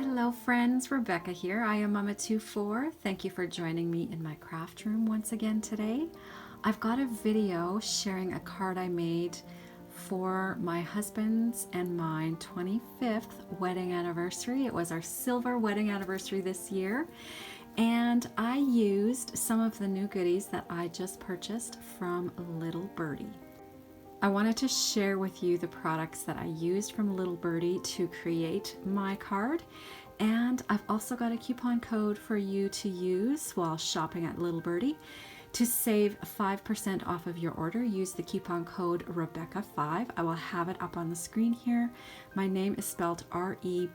Hello friends, Rebecca here. I am Mama24. Thank you for joining me in my craft room once again today. I've got a video sharing a card I made for my husband's and mine 25th wedding anniversary. It was our silver wedding anniversary this year, and I used some of the new goodies that I just purchased from Little Birdie. I wanted to share with you the products that I used from Little Birdie to create my card, and I've also got a coupon code for you to use while shopping at Little Birdie. To save 5% off of your order, use the coupon code Rebecca5. I will have it up on the screen here. My name is spelled R-E-B-E-K-A-H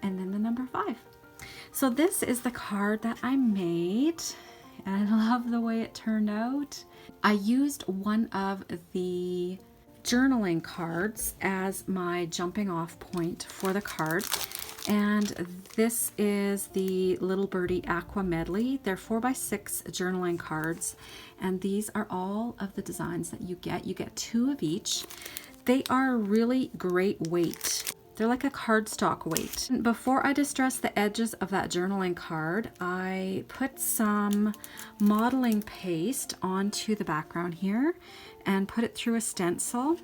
and then the number 5. So this is the card that I made, and I love the way it turned out. I used one of the journaling cards as my jumping off point for the card, and this is the Little Birdie Aqua Medley. They're 4x6 journaling cards, and these are all of the designs that you get. You get 2 of each. They are really great weight. They're like a cardstock weight. Before I distress the edges of that journaling card, I put some modeling paste onto the background here and put it through a stencil.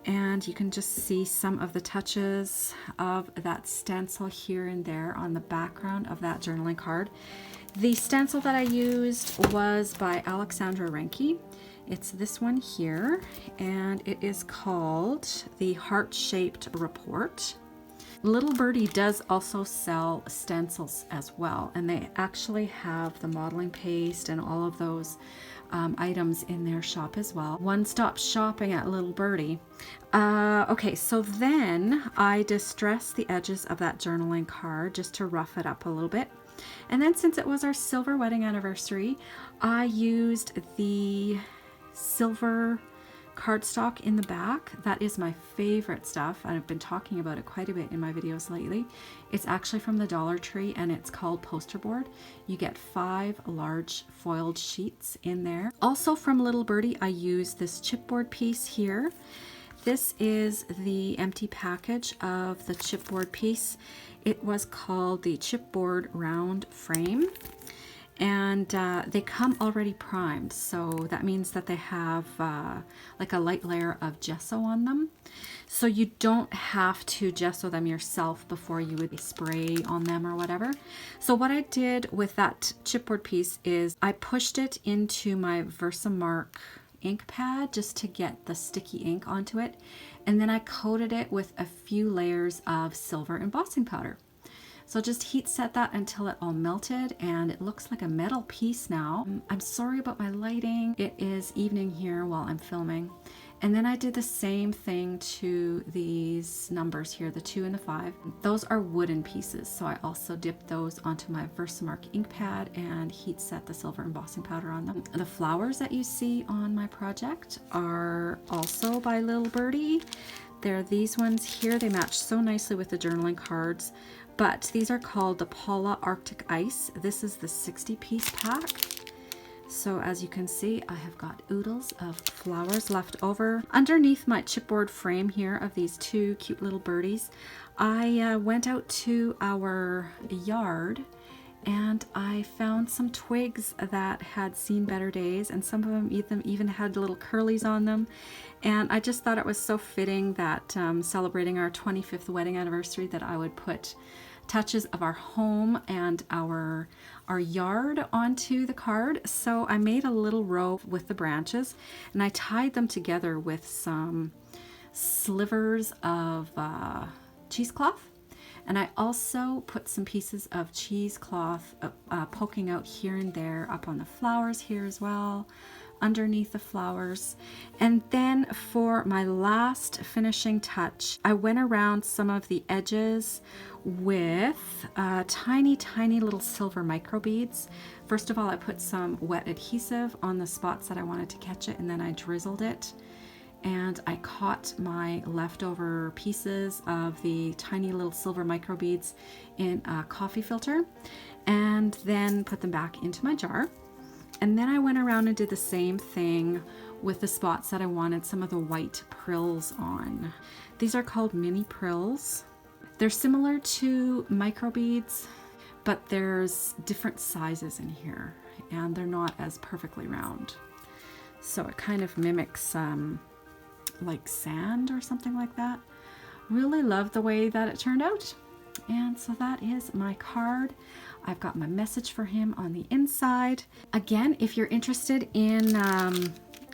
And you can just see some of the touches of that stencil here and there on the background of that journaling card. The stencil that I used was by Alexandra Renke. It's this one here, and it is called the Heart-Shaped Report. Little Birdie does also sell stencils as well, and they actually have the modeling paste and all of those items in their shop as well. One-stop shopping at Little Birdie. Okay, so then I distressed the edges of that journaling card just to rough it up a little bit. And then, since it was our silver wedding anniversary, I used the silver cardstock in the back. That is my favorite stuff, and I've been talking about it quite a bit in my videos lately. It's actually from the Dollar Tree, and it's called Poster Board. You get 5 large foiled sheets in there. Also from Little Birdie, I use this chipboard piece here. This is the empty package of the chipboard piece. It was called the Chipboard Round Frame. And they come already primed, so that means that they have like a light layer of gesso on them. So you don't have to gesso them yourself before you would spray on them or whatever. So what I did with that chipboard piece is I pushed it into my Versamark ink pad just to get the sticky ink onto it, and then I coated it with a few layers of silver embossing powder. So just heat set that until it all melted, and it looks like a metal piece now. I'm sorry about my lighting. It is evening here while I'm filming. And then I did the same thing to these numbers here, the 2 and the 5. Those are wooden pieces, so I also dipped those onto my Versamark ink pad and heat set the silver embossing powder on them. The flowers that you see on my project are also by Little Birdie. They're these ones here. They match so nicely with the journaling cards. But these are called the Paula Arctic Ice. This is the 60-piece pack. So as you can see, I have got oodles of flowers left over. Underneath my chipboard frame here of these 2 cute little birdies, I went out to our yard and I found some twigs that had seen better days, and some of them even had little curlies on them. And I just thought it was so fitting that celebrating our 25th wedding anniversary that I would put touches of our home and our yard onto the card. So I made a little row with the branches, and I tied them together with some slivers of cheesecloth. And I also put some pieces of cheesecloth poking out here and there up on the flowers here as well, underneath the flowers. And then for my last finishing touch, I went around some of the edges with tiny little silver micro beads. First of all, I put some wet adhesive on the spots that I wanted to catch it, and then I drizzled it. And I caught my leftover pieces of the tiny little silver micro beads in a coffee filter, and then put them back into my jar. And then I went around and did the same thing with the spots that I wanted some of the white prills on. These are called mini prills. They're similar to microbeads, but there's different sizes in here and they're not as perfectly round. So it kind of mimics like sand or something like that. Really love the way that it turned out. And so that is my card. I've got my message for him on the inside. Again, if you're interested in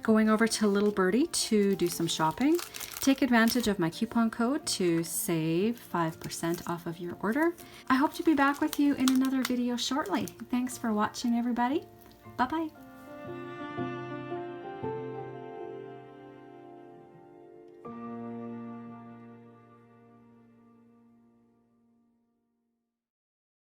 going over to Little Birdie to do some shopping, take advantage of my coupon code to save 5% off of your order. I hope to be back with you in another video shortly. Thanks for watching, everybody. Bye-bye.